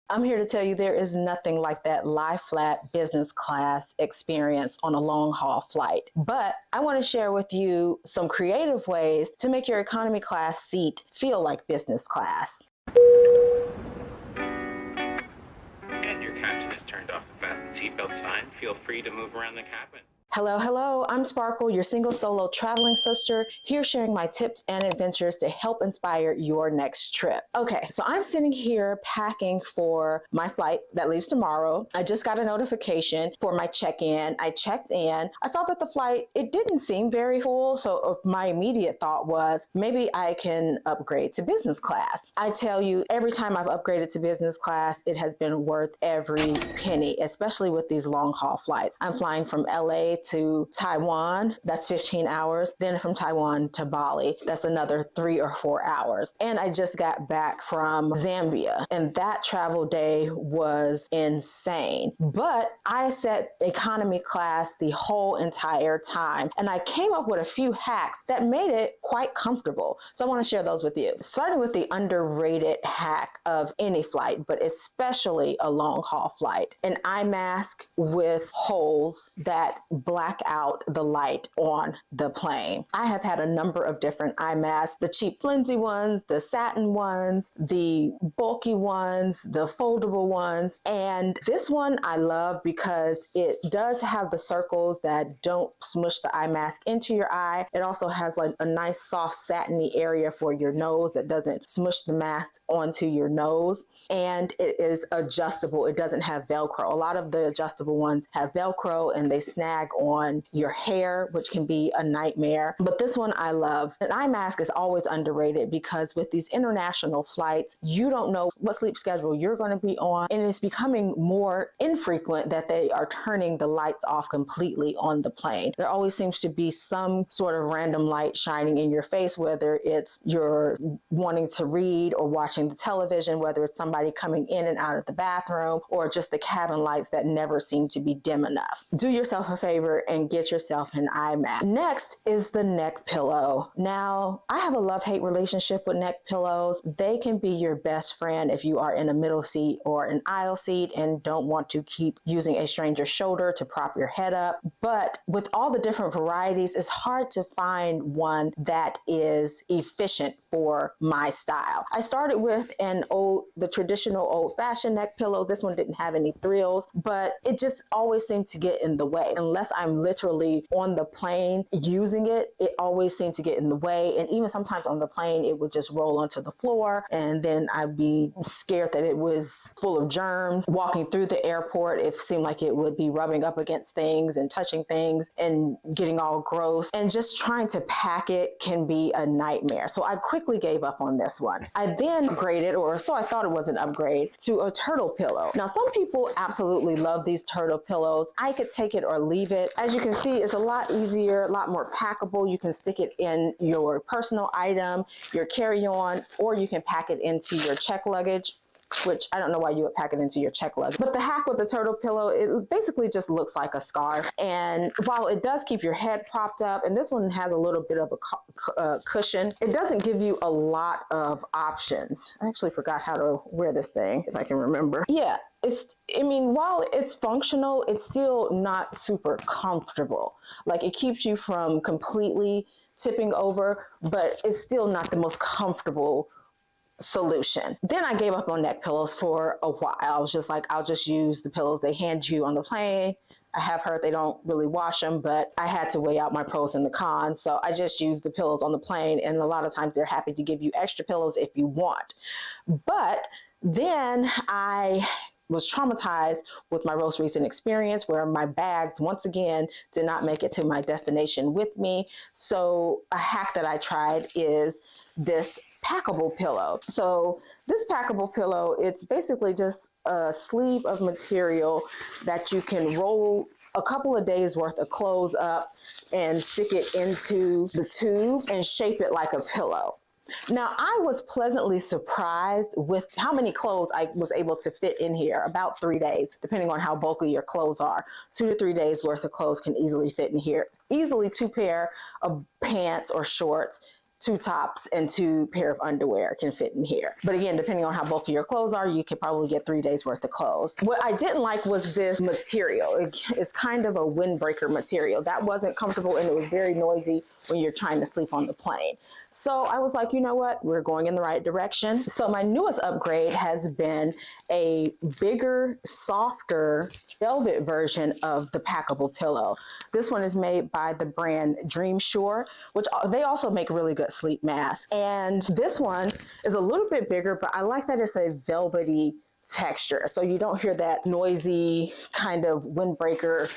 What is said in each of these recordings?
I'm here to tell you there is nothing like that lie flat business class experience on a long haul flight. But I want to share with you some creative ways to make your economy class seat feel like business class. And your captain has turned off the fasten seatbelt sign. Feel free to move around the cabin. Hello, I'm Sparkle, your single solo traveling sister, here sharing my tips and adventures to help inspire your next trip. Okay, so I'm sitting here packing for my flight that leaves tomorrow. I just got a notification for my check-in. I checked in. I saw that the flight, it didn't seem very full, so my immediate thought was maybe I can upgrade to business class. I tell you, every time I've upgraded to business class, it has been worth every penny, especially with these long haul flights. I'm flying from LA to Taiwan, that's 15 hours. Then from Taiwan to Bali, that's another 3 or 4 hours. And I just got back from Zambia, and that travel day was insane. But I sat economy class the whole entire time, and I came up with a few hacks that made it quite comfortable. So I want to share those with you. Starting with the underrated hack of any flight, but especially a long haul flight, an eye mask with holes that black out the light on the plane. I have had a number of different eye masks, the cheap flimsy ones, the satin ones, the bulky ones, the foldable ones. And this one I love because it does have the circles that don't smush the eye mask into your eye. It also has like a nice soft satiny area for your nose that doesn't smush the mask onto your nose. And it is adjustable. It doesn't have Velcro. A lot of the adjustable ones have Velcro and they snag on your hair, which can be a nightmare. But this one I love. An eye mask is always underrated because with these international flights, you don't know what sleep schedule you're going to be on. And it's becoming more infrequent that they are turning the lights off completely on the plane. There always seems to be some sort of random light shining in your face, whether it's you're wanting to read or watching the television, whether it's somebody coming in and out of the bathroom, or just the cabin lights that never seem to be dim enough. Do yourself a favor and get yourself an eye mask. Next is the neck pillow. Now, I have a love-hate relationship with neck pillows. They can be your best friend if you are in a middle seat or an aisle seat and don't want to keep using a stranger's shoulder to prop your head up. But with all the different varieties, it's hard to find one that is efficient for my style. I started with the traditional old-fashioned neck pillow. This one didn't have any thrills, but it just always seemed to get in the way. Unless I'm literally on the plane using it, it always seemed to get in the way. And even sometimes on the plane, it would just roll onto the floor, and then I'd be scared that it was full of germs. Walking through the airport, it seemed like it would be rubbing up against things and touching things and getting all gross. And just trying to pack it can be a nightmare. So I quickly gave up on this one. I then upgraded, or so I thought it was an upgrade, to a turtle pillow. Now, some people absolutely love these turtle pillows. I could take it or leave it. As you can see, it's a lot easier, a lot more packable. You can stick it in your personal item, your carry-on, or you can pack it into your check luggage, which I don't know why you would pack it into your check luggage. But the hack with the turtle pillow, it basically just looks like a scarf. And while it does keep your head propped up, and this one has a little bit of a cushion, it doesn't give you a lot of options. I actually forgot how to wear this thing, if I can remember. Yeah. While it's functional, it's still not super comfortable. Like, it keeps you from completely tipping over, but it's still not the most comfortable solution. Then I gave up on neck pillows for a while. I was just like, I'll just use the pillows they hand you on the plane. I have heard they don't really wash them, but I had to weigh out my pros and the cons. So I just used the pillows on the plane. And a lot of times they're happy to give you extra pillows if you want. But then I was traumatized with my most recent experience where my bags, once again, did not make it to my destination with me. So a hack that I tried is this packable pillow. So this packable pillow, it's basically just a sleeve of material that you can roll a couple of days worth of clothes up and stick it into the tube and shape it like a pillow. Now, I was pleasantly surprised with how many clothes I was able to fit in here, about 3 days, depending on how bulky your clothes are. 2 to 3 days worth of clothes can easily fit in here. Easily 2 pair of pants or shorts, two tops and two pair of underwear can fit in here. But again, depending on how bulky your clothes are, you could probably get 3 days worth of clothes. What I didn't like was this material. It's kind of a windbreaker material. That wasn't comfortable, and it was very noisy when you're trying to sleep on the plane. So I was like, you know what? We're going in the right direction. So my newest upgrade has been a bigger, softer velvet version of the packable pillow. This one is made by the brand DreamShore, which they also make really good sleep masks. And this one is a little bit bigger, but I like that it's a velvety texture. So you don't hear that noisy kind of windbreaker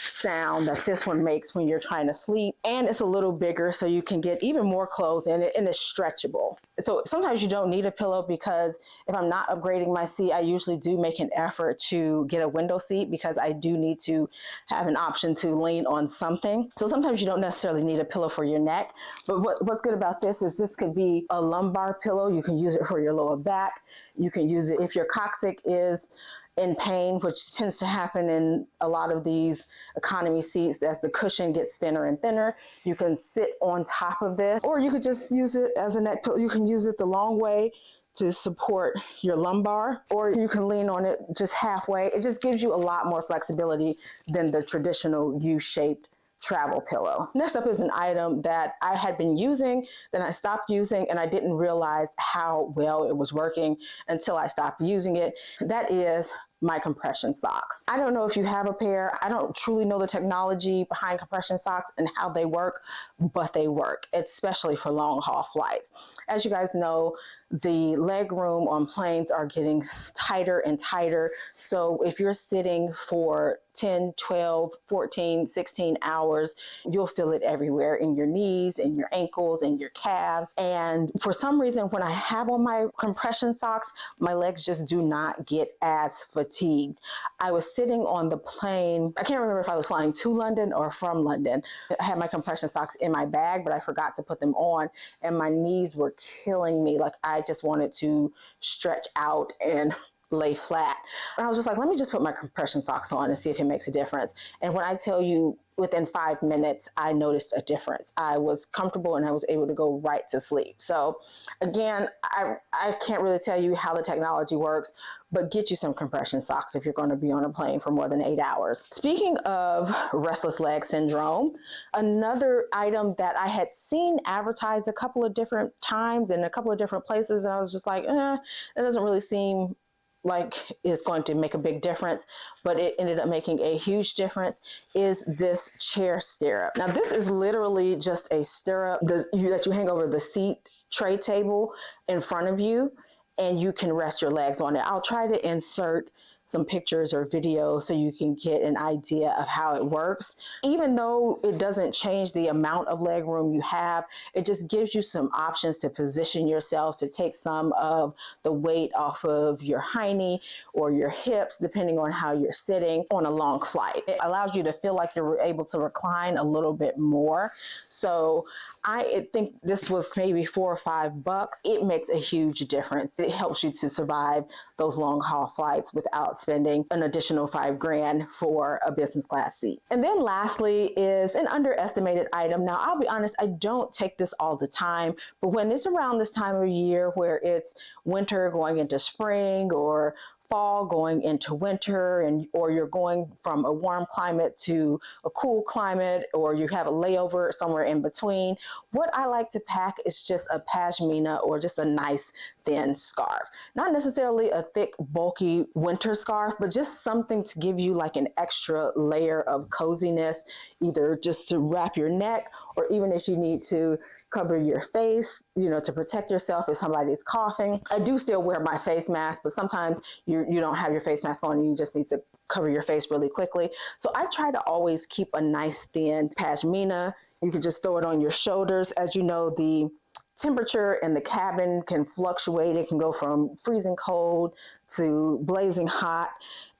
sound that this one makes when you're trying to sleep. And it's a little bigger, so you can get even more clothes in it, and it's stretchable. So sometimes you don't need a pillow, because if I'm not upgrading my seat, I usually do make an effort to get a window seat, because I do need to have an option to lean on something. So sometimes you don't necessarily need a pillow for your neck. But what's good about this is this could be a lumbar pillow. You can use it for your lower back. You can use it if your coccyx is in pain, which tends to happen in a lot of these economy seats. As the cushion gets thinner and thinner, you can sit on top of this, or you could just use it as a neck pillow. You can use it the long way to support your lumbar, or you can lean on it just halfway. It just gives you a lot more flexibility than the traditional U-shaped travel pillow. Next up is an item that I had been using, then I stopped using, and I didn't realize how well it was working until I stopped using it. That is my compression socks. I don't know if you have a pair. I don't truly know the technology behind compression socks and how they work, but they work, especially for long haul flights. As you guys know, the leg room on planes are getting tighter and tighter. So if you're sitting for 10, 12, 14, 16 hours, you'll feel it everywhere, in your knees, in your ankles, in your calves. And for some reason, when I have on my compression socks, my legs just do not get as fatigued. I was sitting on the plane. I can't remember if I was flying to London or from London. I had my compression socks in my bag, but I forgot to put them on, and my knees were killing me. Like, I just wanted to stretch out and lay flat. And I was just like, let me just put my compression socks on and see if it makes a difference. And when I tell you, within 5 minutes, I noticed a difference. I was comfortable and I was able to go right to sleep. So again, I can't really tell you how the technology works, but get you some compression socks if you're going to be on a plane for more than 8 hours. Speaking of restless leg syndrome, another item that I had seen advertised a couple of different times in a couple of different places, and I was just like, it doesn't really seem like it's going to make a big difference, but it ended up making a huge difference, is this chair stirrup. Now, this is literally just a stirrup that you hang over the seat tray table in front of you, and you can rest your legs on it. I'll try to insert some pictures or videos so you can get an idea of how it works. Even though it doesn't change the amount of leg room you have, it just gives you some options to position yourself, to take some of the weight off of your hiney or your hips, depending on how you're sitting on a long flight. It allows you to feel like you're able to recline a little bit more. So I think this was maybe $4 or $5. It makes a huge difference. It helps you to survive those long haul flights without spending an additional $5,000 for a business class seat. And then lastly is an underestimated item. Now, I'll be honest, I don't take this all the time, but when it's around this time of year where it's winter going into spring, or fall going into winter, or you're going from a warm climate to a cool climate, or you have a layover somewhere in between, what I like to pack is just a pashmina, or just a nice thin scarf. Not necessarily a thick, bulky winter scarf, but just something to give you like an extra layer of coziness, either just to wrap your neck, or even if you need to cover your face, to protect yourself if somebody's coughing. I do still wear my face mask, but sometimes you don't have your face mask on and you just need to cover your face really quickly. So I try to always keep a nice thin pashmina. You can just throw it on your shoulders. As you know, the temperature in the cabin can fluctuate. It can go from freezing cold to blazing hot.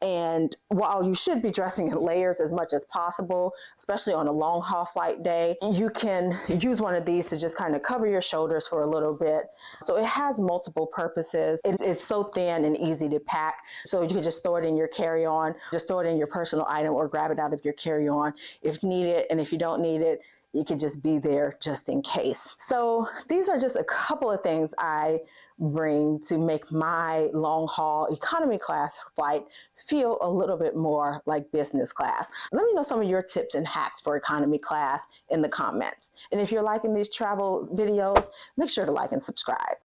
And while you should be dressing in layers as much as possible, especially on a long haul flight day, you can use one of these to just kind of cover your shoulders for a little bit. So it has multiple purposes. It's so thin and easy to pack. So you can just throw it in your carry-on, just throw it in your personal item, or grab it out of your carry-on if needed. And if you don't need it, you could just be there just in case. So these are just a couple of things I bring to make my long haul economy class flight feel a little bit more like business class. Let me know some of your tips and hacks for economy class in the comments. And if you're liking these travel videos, make sure to like and subscribe.